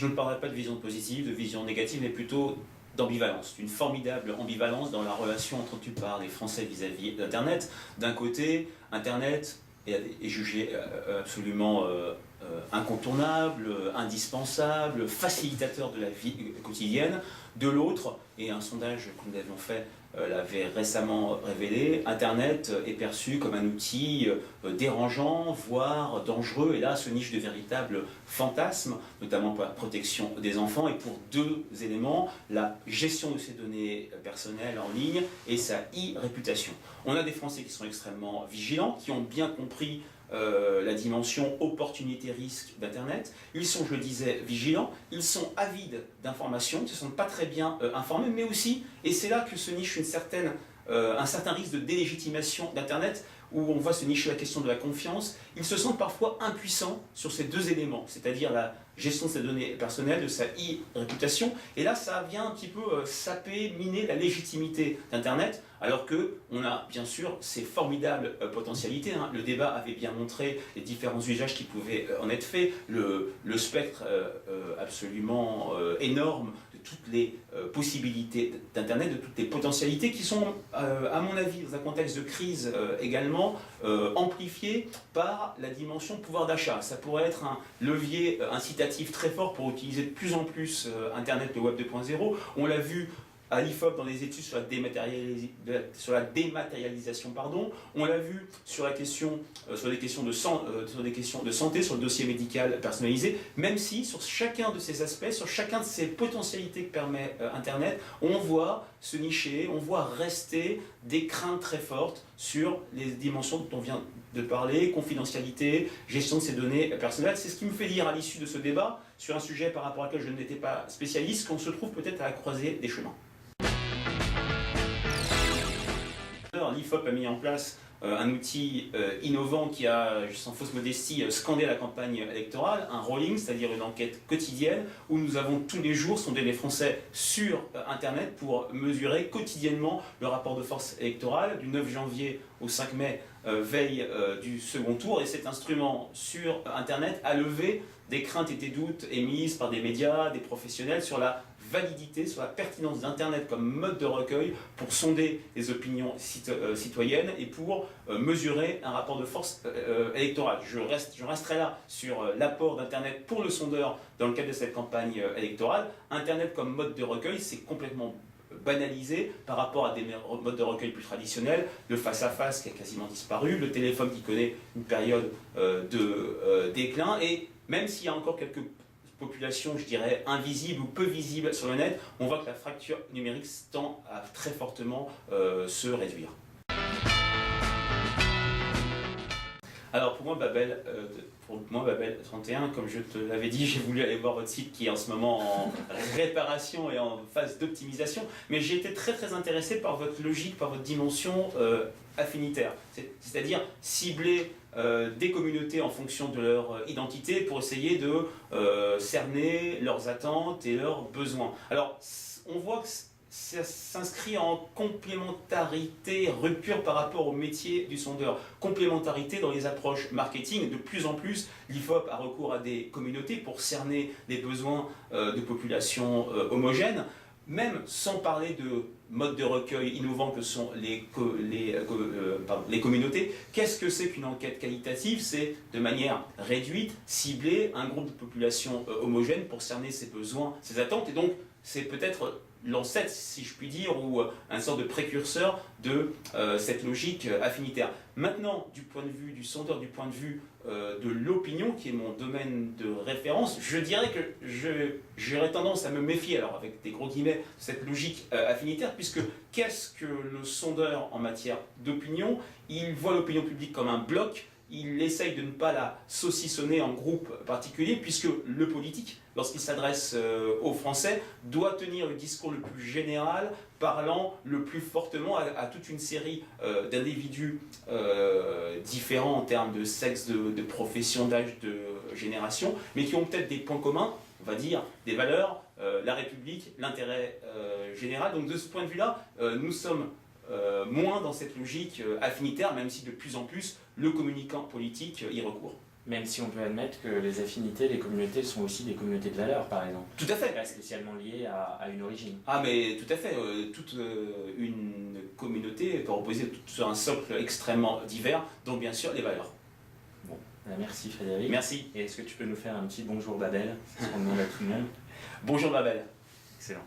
je ne parlerai pas de vision positive, de vision négative, mais plutôt d'ambivalence, d'une formidable ambivalence dans la relation entretenue par les Français vis-à-vis d'Internet. D'un côté, Internet est jugé absolument incontournable, indispensable, facilitateur de la vie quotidienne. De l'autre, et un sondage que nous avions fait l'avait récemment révélé, Internet est perçu comme un outil dérangeant, voire dangereux, et là se niche de véritables fantasmes, notamment pour la protection des enfants, et pour deux éléments, la gestion de ces données personnelles en ligne et sa e-réputation. On a des Français qui sont extrêmement vigilants, qui ont bien compris la dimension opportunité-risque d'Internet. Ils sont, je le disais, vigilants, ils sont avides d'informations, ils ne se sentent pas très bien informés, mais aussi, et c'est là que se niche un certain risque de délégitimation d'Internet, où on voit se nicher la question de la confiance, ils se sentent parfois impuissants sur ces deux éléments, c'est-à-dire la gestion de ses données personnelles, de sa e-réputation, et là ça vient un petit peu saper, miner la légitimité d'Internet, alors qu'on a bien sûr ces formidables potentialités. Le débat avait bien montré les différents usages qui pouvaient en être faits, le spectre absolument énorme de toutes les possibilités d'Internet, de toutes les potentialités qui sont, à mon avis, dans un contexte de crise également, amplifiées par la dimension pouvoir d'achat. Ça pourrait être un levier incitatif très fort pour utiliser de plus en plus Internet, le Web 2.0. On l'a vu à l'IFOP dans les études sur la dématérialisation, on l'a vu sur des questions de santé, sur le dossier médical personnalisé, même si sur chacun de ces aspects, sur chacun de ces potentialités que permet Internet, on voit se nicher, on voit rester des craintes très fortes sur les dimensions dont on vient de parler, confidentialité, gestion de ces données personnelles. C'est ce qui me fait dire à l'issue de ce débat, sur un sujet par rapport à lequel je n'étais pas spécialiste, qu'on se trouve peut-être à la croisée des chemins. L'IFOP a mis en place un outil innovant qui a, sans fausse modestie, scandé la campagne électorale, un rolling, c'est-à-dire une enquête quotidienne où nous avons tous les jours sondé les Français sur Internet pour mesurer quotidiennement le rapport de force électorale du 9 janvier au 5 mai, veille du second tour, et cet instrument sur Internet a levé des craintes et des doutes émises par des médias, des professionnels sur la validité, sur la pertinence d'Internet comme mode de recueil pour sonder les opinions citoyennes et pour mesurer un rapport de force électorale. Je resterai là sur l'apport d'Internet pour le sondeur dans le cadre de cette campagne électorale. Internet comme mode de recueil, c'est complètement banalisé par rapport à des modes de recueil plus traditionnels, le face-à-face qui a quasiment disparu, le téléphone qui connaît une période de déclin, et même s'il y a encore quelques populations, je dirais, invisibles ou peu visibles sur le net, on voit que la fracture numérique tend à très fortement se réduire. Alors pour moi, Babel 31, comme je te l'avais dit, j'ai voulu aller voir votre site qui est en ce moment en réparation et en phase d'optimisation, mais j'ai été très intéressé par votre logique, par votre dimension affinitaire, c'est-à-dire cibler des communautés en fonction de leur identité pour essayer de cerner leurs attentes et leurs besoins. Alors on voit que ça s'inscrit en complémentarité, rupture par rapport au métier du sondeur. Complémentarité dans les approches marketing. De plus en plus, l'IFOP a recours à des communautés pour cerner les besoins de populations homogènes, même sans parler de modes de recueil innovants que sont les communautés. Qu'est-ce que c'est qu'une enquête qualitative? C'est de manière réduite, cibler un groupe de population homogène pour cerner ses besoins, ses attentes, et donc c'est peut-être l'ancêtre, si je puis dire, ou un sorte de précurseur de cette logique affinitaire. Maintenant, du point de vue du sondeur, du point de vue de l'opinion, qui est mon domaine de référence, je dirais que j'aurais tendance à me méfier, alors avec des gros guillemets, de cette logique affinitaire, puisque qu'est-ce que le sondeur en matière d'opinion? Il voit l'opinion publique comme un bloc, il essaye de ne pas la saucissonner en groupe particulier, puisque le politique, lorsqu'il s'adresse aux Français, doit tenir le discours le plus général, parlant le plus fortement à toute une série d'individus différents en termes de sexe, de profession, d'âge, de génération, mais qui ont peut-être des points communs, on va dire, des valeurs, la République, l'intérêt général. Donc de ce point de vue-là, nous sommes moins dans cette logique affinitaire, même si de plus en plus le communicant politique y recourt. Même si on peut admettre que les affinités, les communautés sont aussi des communautés de valeurs, par exemple. Tout à fait. Pas spécialement liées à une origine. Ah mais tout à fait, toute une communauté peut reposer sur un socle extrêmement divers, dont bien sûr les valeurs. Bon, merci Frédéric. Merci. Et est-ce que tu peux nous faire un petit bonjour Babel, parce qu'on demande à tout le monde. Bonjour Babel. Excellent.